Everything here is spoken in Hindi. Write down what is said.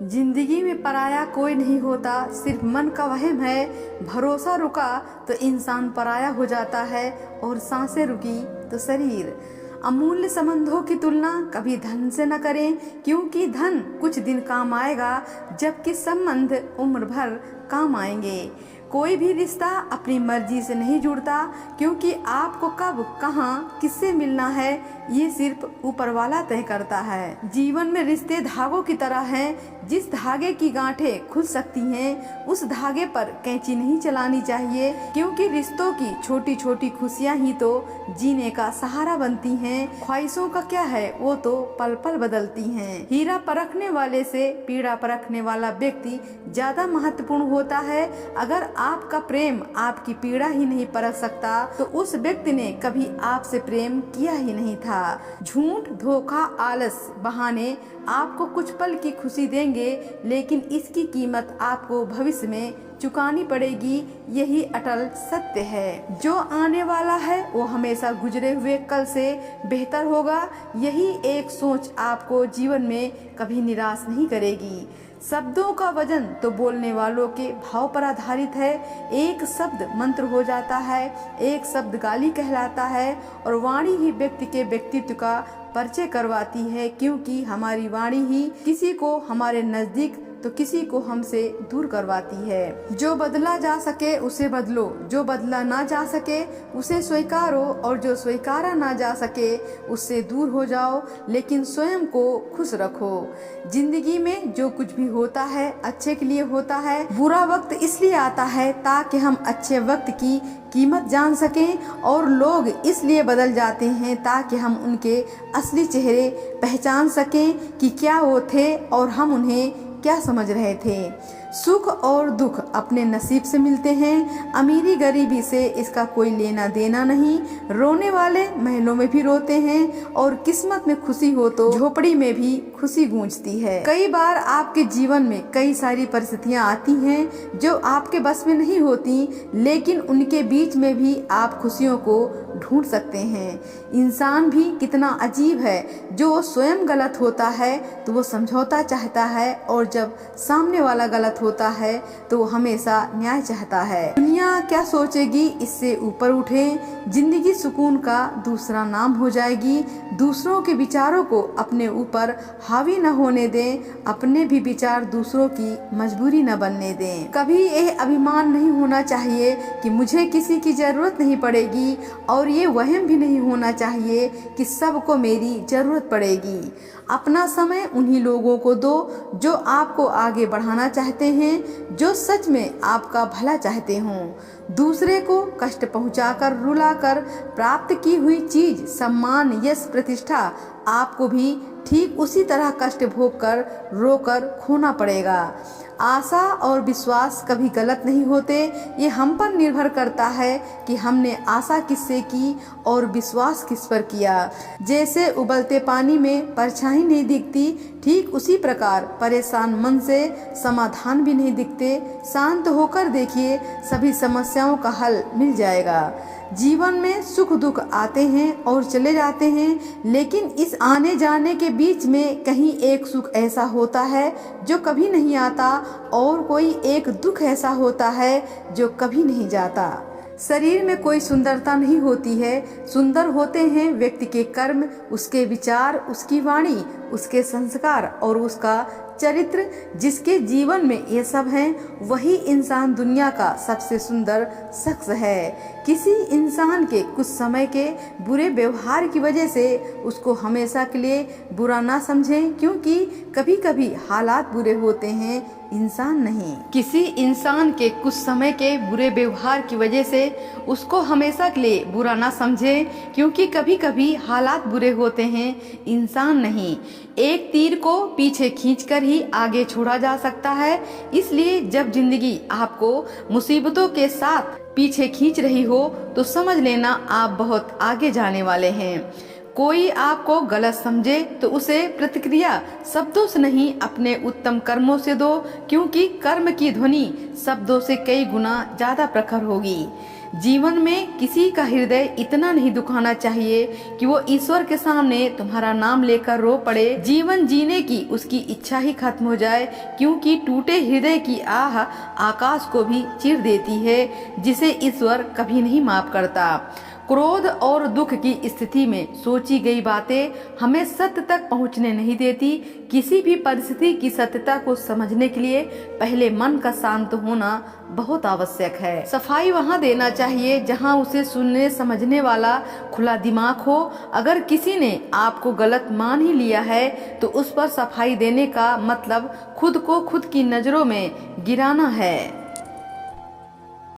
जिंदगी में पराया कोई नहीं होता, सिर्फ मन का वहम है। भरोसा रुका तो इंसान पराया हो जाता है और सांसें रुकी तो शरीर। अमूल्य संबंधों की तुलना कभी धन से न करें, क्योंकि धन कुछ दिन काम आएगा, जबकि संबंध उम्र भर काम आएंगे। कोई भी रिश्ता अपनी मर्जी से नहीं जुड़ता, क्योंकि आपको कब कहाँ किससे मिलना है ये सिर्फ ऊपर वाला तय करता है। जीवन में रिश्ते धागों की तरह हैं, जिस धागे की गांठें खुल सकती हैं उस धागे पर कैंची नहीं चलानी चाहिए, क्योंकि रिश्तों की छोटी छोटी खुशियां ही तो जीने का सहारा बनती हैं। ख्वाहिशों का क्या है, वो तो पल पल बदलती हैं। हीरा परखने वाले से पीड़ा परखने वाला व्यक्ति ज्यादा महत्वपूर्ण होता है। अगर आपका प्रेम आपकी पीड़ा ही नहीं परख सकता तो उस व्यक्ति ने कभी आपसे प्रेम किया ही नहीं था। झूठ, धोखा, आलस, बहाने आपको कुछ पल की खुशी देंगे, लेकिन इसकी कीमत आपको भविष्य में चुकानी पड़ेगी। यही अटल सत्य है। जो आने वाला है वो हमेशा गुजरे हुए कल से बेहतर होगा। यही एक सोच आपको जीवन में कभी निराश नहीं करेगी। शब्दों का वजन तो बोलने वालों के भाव पर आधारित है। एक शब्द मंत्र हो जाता है, एक शब्द गाली कहलाता है, और वाणी ही व्यक्ति के व्यक्तित्व का परिचय करवाती है, क्योंकि हमारी वाणी ही किसी को हमारे नजदीक तो किसी को हमसे दूर करवाती है। जो बदला जा सके उसे बदलो, जो बदला ना जा सके उसे स्वीकारो, और जो स्वीकारा ना जा सके उससे दूर हो जाओ, लेकिन स्वयं को खुश रखो। जिंदगी में जो कुछ भी होता है अच्छे के लिए होता है। बुरा वक्त इसलिए आता है ताकि हम अच्छे वक्त की कीमत जान सकें, और लोग इसलिए बदल जाते हैं ताकि हम उनके असली चेहरे पहचान सकें कि क्या वो थे और हम उन्हें क्या समझ रहे थे। सुख और दुख अपने नसीब से मिलते हैं, अमीरी गरीबी से इसका कोई लेना देना नहीं। रोने वाले महलों में भी रोते हैं, और किस्मत में खुशी हो तो झोपड़ी में भी खुशी गूंजती है। कई बार आपके जीवन में कई सारी परिस्थितियां आती हैं जो आपके बस में नहीं होती, लेकिन उनके बीच में भी आप खुशियों को ढूंढ सकते हैं। इंसान भी कितना अजीब है, जो स्वयं गलत होता है तो वो समझौता चाहता है, और जब सामने वाला गलत होता है तो हमेशा न्याय चाहता है। दुनिया क्या सोचेगी इससे ऊपर उठें, जिंदगी सुकून का दूसरा नाम हो जाएगी। दूसरों के विचारों को अपने ऊपर हावी न होने दें, अपने भी विचार दूसरों की मजबूरी न बनने दें। कभी यह अभिमान नहीं होना चाहिए कि मुझे किसी की जरूरत नहीं पड़ेगी, और ये वहम भी नहीं होना चाहिए कि सबको मेरी जरूरत पड़ेगी। अपना समय उन्हीं लोगों को दो जो आपको आगे बढ़ाना चाहते हैं, जो सच में आपका भला चाहते हों। दूसरे को कष्ट पहुंचाकर, रुलाकर प्राप्त की हुई चीज, सम्मान, यश, प्रतिष्ठा आपको भी ठीक उसी तरह कष्ट भोग कर, रोकर खोना पड़ेगा। आशा और विश्वास कभी गलत नहीं होते, ये हम पर निर्भर करता है कि हमने आशा किससे की और विश्वास किस पर किया। जैसे उबलते पानी में परछाई नहीं दिखती, ठीक उसी प्रकार परेशान मन से समाधान भी नहीं दिखते। शांत होकर देखिए, सभी समस्याओं का हल मिल जाएगा। जीवन में सुख दुख आते हैं और चले जाते हैं, लेकिन इस आने जाने के बीच में कहीं एक सुख ऐसा होता है जो कभी नहीं आता, और कोई एक दुख ऐसा होता है जो कभी नहीं जाता। शरीर में कोई सुंदरता नहीं होती है, सुंदर होते हैं व्यक्ति के कर्म, उसके विचार, उसकी वाणी, उसके संस्कार और उसका चरित्र। जिसके जीवन में ये सब हैं, वही इंसान दुनिया का सबसे सुंदर शख्स है। किसी इंसान के कुछ समय के बुरे व्यवहार की वजह से उसको हमेशा के लिए बुरा ना समझें, क्योंकि कभी कभी हालात बुरे होते हैं, इंसान नहीं। किसी इंसान के कुछ समय के बुरे व्यवहार की वजह से उसको हमेशा के लिए बुरा ना समझें, क्योंकि कभी कभी हालात बुरे होते हैं, इंसान नहीं। एक तीर को पीछे खींचकर ही आगे छोड़ा जा सकता है। इसलिए जब जिंदगी आपको मुसीबतों के साथ पीछे खींच रही हो तो समझ लेना आप बहुत आगे जाने वाले हैं। कोई आपको गलत समझे तो उसे प्रतिक्रिया शब्दों से नहीं, अपने उत्तम कर्मों से दो, क्योंकि कर्म की ध्वनि शब्दों से कई गुना ज्यादा प्रखर होगी। जीवन में किसी का हृदय इतना नहीं दुखाना चाहिए कि वो ईश्वर के सामने तुम्हारा नाम लेकर रो पड़े। जीवन जीने की उसकी इच्छा ही खत्म हो जाए, क्योंकि टूटे हृदय की आह आकाश को भी चीर देती है, जिसे ईश्वर कभी नहीं माफ करता। क्रोध और दुख की स्थिति में सोची गई बातें हमें सत्य तक पहुंचने नहीं देती। किसी भी परिस्थिति की सत्यता को समझने के लिए पहले मन का शांत होना बहुत आवश्यक है। सफाई वहां देना चाहिए जहां उसे सुनने समझने वाला खुला दिमाग हो। अगर किसी ने आपको गलत मान ही लिया है तो उस पर सफाई देने का मतलब खुद को खुद की नजरों में गिराना है।